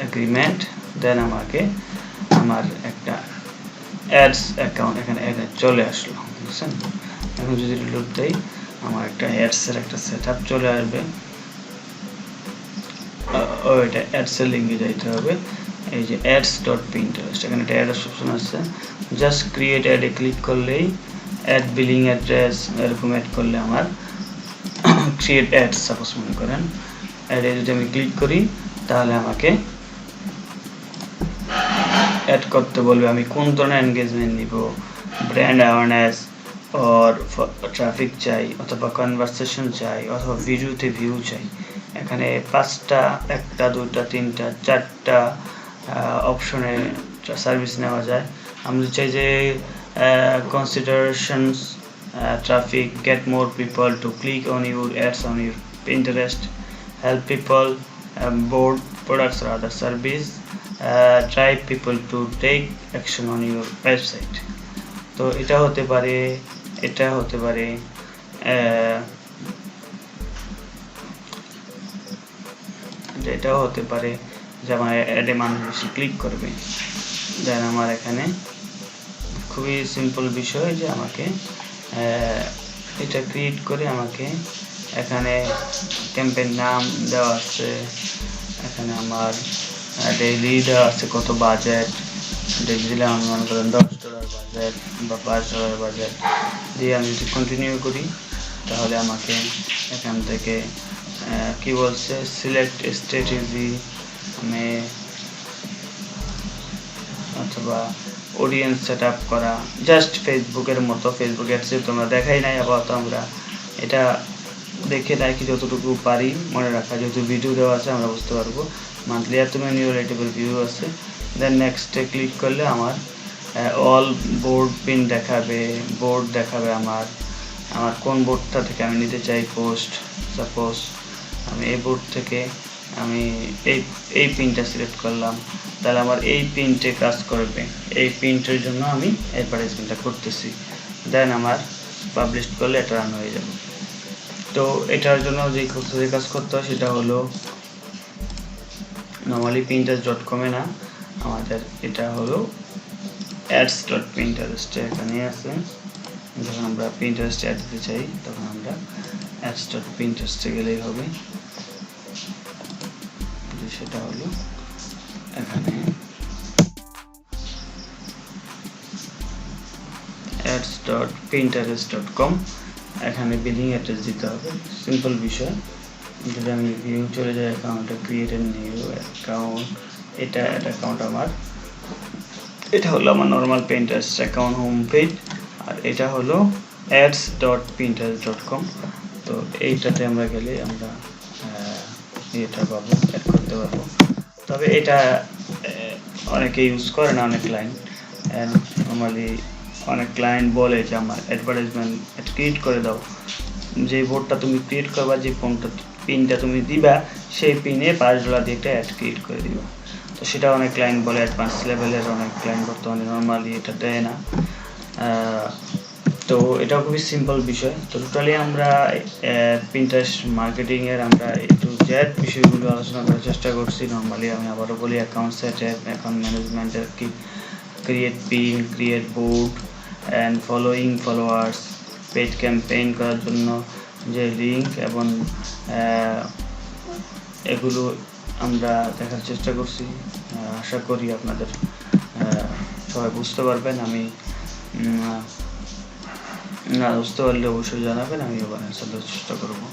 Speaker 1: এগ্রিমেন্ট, দেন আমাকে আমার একটা অ্যাডস অ্যাকাউন্ট এখানে চলে আসলো, বুঝছেন। এখন যদি রিলোড দেই, আমার একটা অ্যাডসের একটা সেটআপ চলে আসবে। ওইটা অ্যাডসের লিঙ্কে যাইতে হবে, এই যে ads.pinterest, এখানে একটা অ্যাড অপশন আছে, জাস্ট ক্রিয়েট অ্যাডে ক্লিক করলেই অ্যাড বিলিং অ্যাড্রেস এরকম অ্যাড করলে আমার ক্রিয়েট অ্যাডস, সাপোজ মনে করেন অ্যাডে যদি আমি ক্লিক করি, তাহলে আমাকে অ্যাড করতে বলবে আমি কোন ধরনের এনগেজমেন্ট নিব, ব্র্যান্ড অ্যাওয়ারনেস অর ট্রাফিক চাই, অথবা কনভারসেশন চাই, অথবা ভিডিওতে ভিউ চাই। এখানে 5টা, 1টা, 2টা, 3টা, 4টা অপশনে সার্ভিস নেওয়া যায়। আমরা চাই যে considerations, traffic, get more people to click on your ads on your Pinterest, help people board products or other service, drive people to take action on your website। তো এটা হতে পারে এটাও হতে পারে যে আমার অ্যাডে মানুষ বেশি ক্লিক করবে। দেন আমার এখানে খুবই সিম্পল বিষয় যে আমাকে এটা ক্রিয়েট করে আমাকে এখানে ক্যাম্পেইন নাম দেওয়া আছে, এখানে আমার ডেইলি দেওয়া আছে কত বাজেট, ডেইলি আমি মনে করেন $10 বাজেট বা $5 বাজেট দিয়ে আমি যদি কন্টিনিউ করি, তাহলে আমাকে এখান থেকে কি বলছে, সিলেক্ট স্ট্র্যাটেজি আমি অথবা অডিয়েন্স সেট আপ করা, জাস্ট ফেসবুকের মতো। ফেসবুক অ্যাডসে তোমরা দেখাই নাই, আপাতত আমরা এটা দেখে রাখি যতটুকু পারি মনে রাখা, যেহেতু ভিডিও দেওয়া আছে আমরা বুঝতে পারবো। মান্থলি এত মেনি রিলেটেবল ভিউ আছে। দেন নেক্সটে ক্লিক করলে আমার অল বোর্ড পিন দেখাবে, বোর্ড দেখাবে আমার কোন বোর্ডটা থেকে আমি নিতে চাই পোস্ট। সাপোজ আমি এই বোর্ড থেকে আমি এই পিনটা সিলেক্ট করলাম, তাহলে আমার এই পিনটে কাজ করবে, এই পিনটার জন্য আমি অ্যাডভার্টাইজমেন্টটা করতেছি, দেন আমার পাবলিশ করলে এটা রান হয়ে যাবে। তো এটার জন্য যে কাজ করতে হয় সেটা হলো নর্মালি pinterest.com-এ না, আমাদের এটা হলো ads.pinterest এখানে আছে। যখন আমরা Pinterest অ্যাড দিতে চাই তখন আমরা ads.pinterest গেলেই হবে। সেটা হলো এখানে ads.pinterest.com, এখানে বিলিং অ্যাড্রেস দিতে হবে, সিম্পল বিষয়। যদি আমি ভিউ চলে যাই অ্যাকাউন্টে, ক্রিয়েট এ নিউ অ্যাকাউন্ট, এটা অ্যাকাউন্ট আমার, এটা হলো আমার normal Pinterest account home page, আর এটা হলো ads.pinterest.com। তো এইটাতে আমরা গেলে আমরা এটা পাবো, অ্যাড করতে পারবো। তবে এটা অনেকে ইউজ করে না, অনেক ক্লায়েন্ট। নর্মালি অনেক ক্লায়েন্ট বলে যে আমার অ্যাডভার্টাইজমেন্ট ক্রিয়েট করে দাও, যে বোর্ডটা তুমি ক্রিয়েট করবা, যে পিনটা তুমি দিবা, সেই পিনে $5 দিয়ে একটা অ্যাড ক্রিয়েট করে দিবা। তো সেটা অনেক ক্লায়েন্ট বলে, অ্যাডভান্স লেভেলের অনেক ক্লায়েন্ট বর্তমানে নর্মালি এটা দেয় না। তো এটাও খুবই সিম্পল বিষয়। তো টোটালি আমরা Pinterest মার্কেটিংয়ের আমরা একটু জেড বিষয়গুলো আলোচনা করার চেষ্টা করছি। নর্মালি আমি আবারও বলি, অ্যাকাউন্ট সেটআপ, অ্যাকাউন্ট ম্যানেজমেন্টের কি, create pin, create board and followers, page campaign করার জন্য যে লিঙ্ক এবং এগুলো আমরা দেখার চেষ্টা করছি। আশা করি আপনাদের সবাই বুঝতে পারবেন। আমি বুঝতে পারলে অবশ্যই জানাবেন, আমি আবার অ্যান্সার দেওয়ার চেষ্টা করবো।